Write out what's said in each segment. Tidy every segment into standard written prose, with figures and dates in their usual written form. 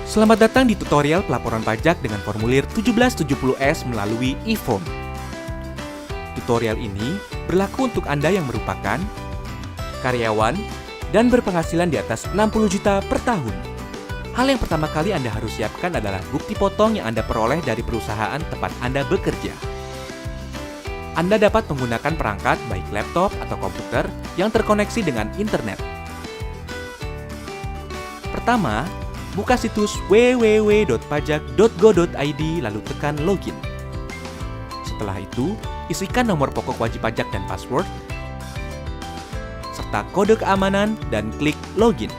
Selamat datang di tutorial pelaporan pajak dengan formulir 1770S melalui e-form. Tutorial ini berlaku untuk Anda yang merupakan karyawan dan berpenghasilan di atas 60 juta per tahun. Hal yang pertama kali Anda harus siapkan adalah bukti potong yang Anda peroleh dari perusahaan tempat Anda bekerja. Anda dapat menggunakan perangkat baik laptop atau komputer yang terkoneksi dengan internet. Pertama, buka situs www.pajak.go.id lalu tekan login. Setelah itu, isikan nomor pokok wajib pajak dan password, serta kode keamanan dan klik login.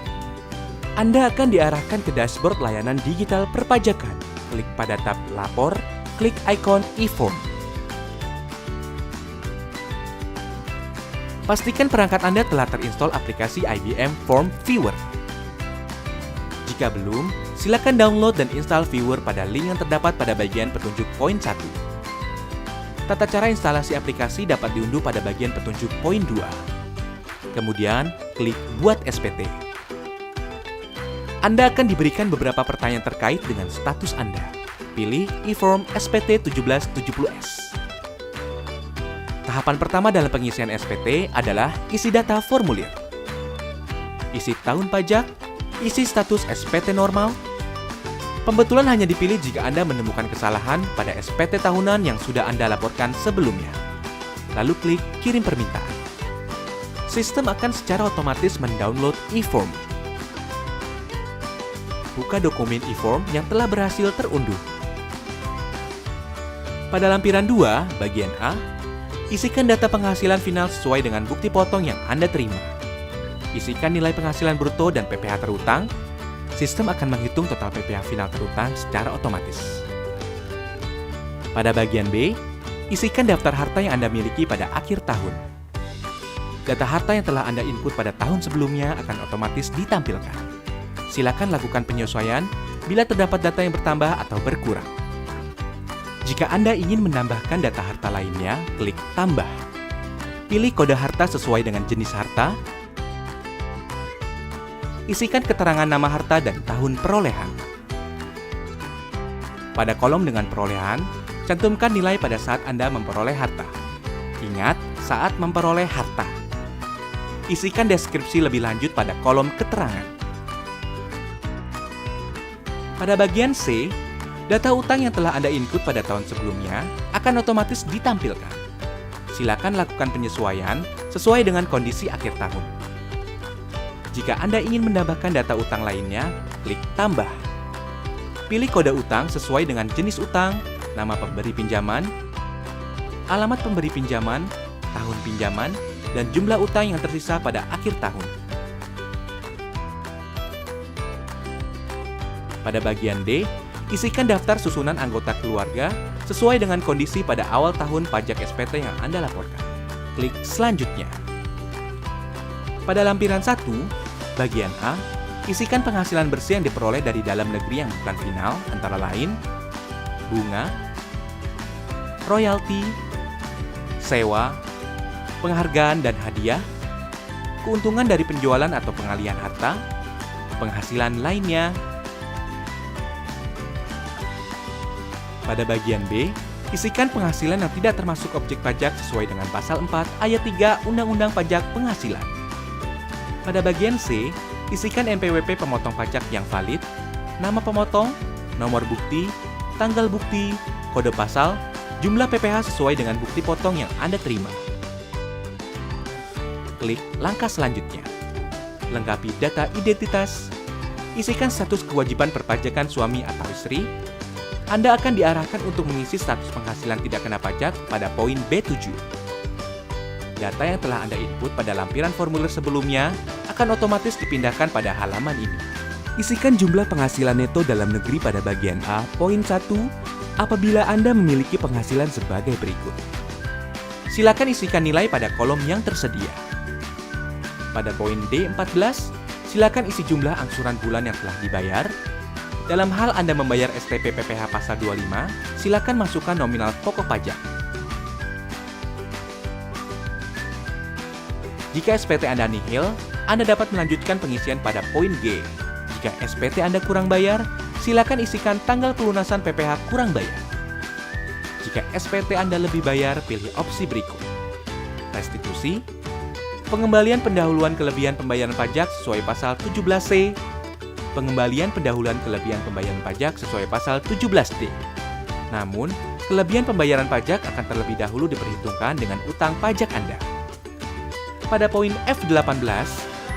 Anda akan diarahkan ke dashboard layanan digital perpajakan. Klik pada tab Lapor, klik ikon e-form. Pastikan perangkat Anda telah terinstall aplikasi IBM Form Viewer. Jika belum, silakan download dan install Viewer pada link yang terdapat pada bagian petunjuk poin 1. Tata cara instalasi aplikasi dapat diunduh pada bagian petunjuk poin 2. Kemudian, klik Buat SPT. Anda akan diberikan beberapa pertanyaan terkait dengan status Anda. Pilih e-form SPT 1770S. Tahapan pertama dalam pengisian SPT adalah isi data formulir. Isi tahun pajak, isi status SPT normal. Pembetulan hanya dipilih jika Anda menemukan kesalahan pada SPT tahunan yang sudah Anda laporkan sebelumnya. Lalu klik kirim permintaan. Sistem akan secara otomatis mendownload e-form. Buka dokumen e-form yang telah berhasil terunduh. Pada lampiran 2, bagian A, isikan data penghasilan final sesuai dengan bukti potong yang Anda terima. Isikan nilai penghasilan bruto dan PPh terutang. Sistem akan menghitung total PPh final terutang secara otomatis. Pada bagian B, isikan daftar harta yang Anda miliki pada akhir tahun. Data harta yang telah Anda input pada tahun sebelumnya akan otomatis ditampilkan. Silakan lakukan penyesuaian bila terdapat data yang bertambah atau berkurang. Jika Anda ingin menambahkan data harta lainnya, klik Tambah. Pilih kode harta sesuai dengan jenis harta. Isikan keterangan nama harta dan tahun perolehan. Pada kolom dengan perolehan, cantumkan nilai pada saat Anda memperoleh harta. Ingat, saat memperoleh harta. Isikan deskripsi lebih lanjut pada kolom keterangan. Pada bagian C, data utang yang telah Anda input pada tahun sebelumnya akan otomatis ditampilkan. Silakan lakukan penyesuaian sesuai dengan kondisi akhir tahun. Jika Anda ingin menambahkan data utang lainnya, klik Tambah. Pilih kode utang sesuai dengan jenis utang, nama pemberi pinjaman, alamat pemberi pinjaman, tahun pinjaman, dan jumlah utang yang tersisa pada akhir tahun. Pada bagian D, isikan daftar susunan anggota keluarga sesuai dengan kondisi pada awal tahun pajak SPT yang Anda laporkan. Klik Selanjutnya. Pada lampiran 1, bagian A, isikan penghasilan bersih yang diperoleh dari dalam negeri yang bukan final, antara lain bunga, royalti, sewa, penghargaan dan hadiah, keuntungan dari penjualan atau pengalihan harta, penghasilan lainnya. Pada bagian B, isikan penghasilan yang tidak termasuk objek pajak sesuai dengan pasal 4 ayat 3 Undang-Undang Pajak Penghasilan. Pada bagian C, isikan NPWP pemotong pajak yang valid, nama pemotong, nomor bukti, tanggal bukti, kode pasal, jumlah PPh sesuai dengan bukti potong yang Anda terima. Klik langkah selanjutnya. Lengkapi data identitas. Isikan status kewajiban perpajakan suami atau istri. Anda akan diarahkan untuk mengisi status penghasilan tidak kena pajak pada poin B7. Data yang telah Anda input pada lampiran formulir sebelumnya akan otomatis dipindahkan pada halaman ini. Isikan jumlah penghasilan neto dalam negeri pada bagian A, poin 1, apabila Anda memiliki penghasilan sebagai berikut. Silakan isikan nilai pada kolom yang tersedia. Pada poin D14, silakan isi jumlah angsuran bulan yang telah dibayar. Dalam hal Anda membayar STP PPh pasal 25, silakan masukkan nominal pokok pajak. Jika SPT Anda nihil, Anda dapat melanjutkan pengisian pada poin G. Jika SPT Anda kurang bayar, silakan isikan tanggal pelunasan PPh kurang bayar. Jika SPT Anda lebih bayar, pilih opsi berikut. Restitusi, pengembalian pendahuluan kelebihan pembayaran pajak sesuai pasal 17C, pengembalian pendahuluan kelebihan pembayaran pajak sesuai pasal 17D. Namun, kelebihan pembayaran pajak akan terlebih dahulu diperhitungkan dengan utang pajak Anda. Pada poin F18,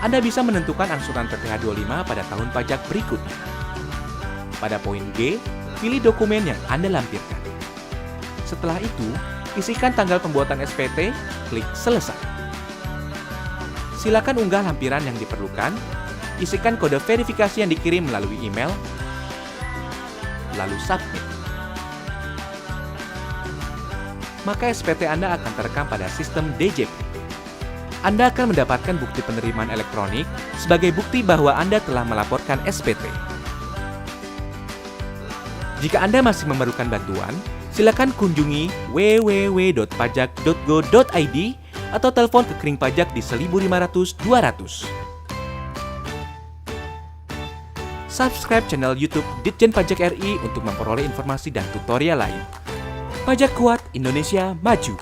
Anda bisa menentukan angsuran PPh 25 pada tahun pajak berikutnya. Pada poin G, pilih dokumen yang Anda lampirkan. Setelah itu, isikan tanggal pembuatan SPT, klik Selesai. Silakan unggah lampiran yang diperlukan, isikan kode verifikasi yang dikirim melalui email, lalu submit. Maka SPT Anda akan terekam pada sistem DJP. Anda akan mendapatkan bukti penerimaan elektronik sebagai bukti bahwa Anda telah melaporkan SPT. Jika Anda masih memerlukan bantuan, silakan kunjungi www.pajak.go.id atau telepon ke Kering Pajak di 1500 200. Subscribe channel YouTube Ditjen Pajak RI untuk memperoleh informasi dan tutorial lain. Pajak kuat, Indonesia maju.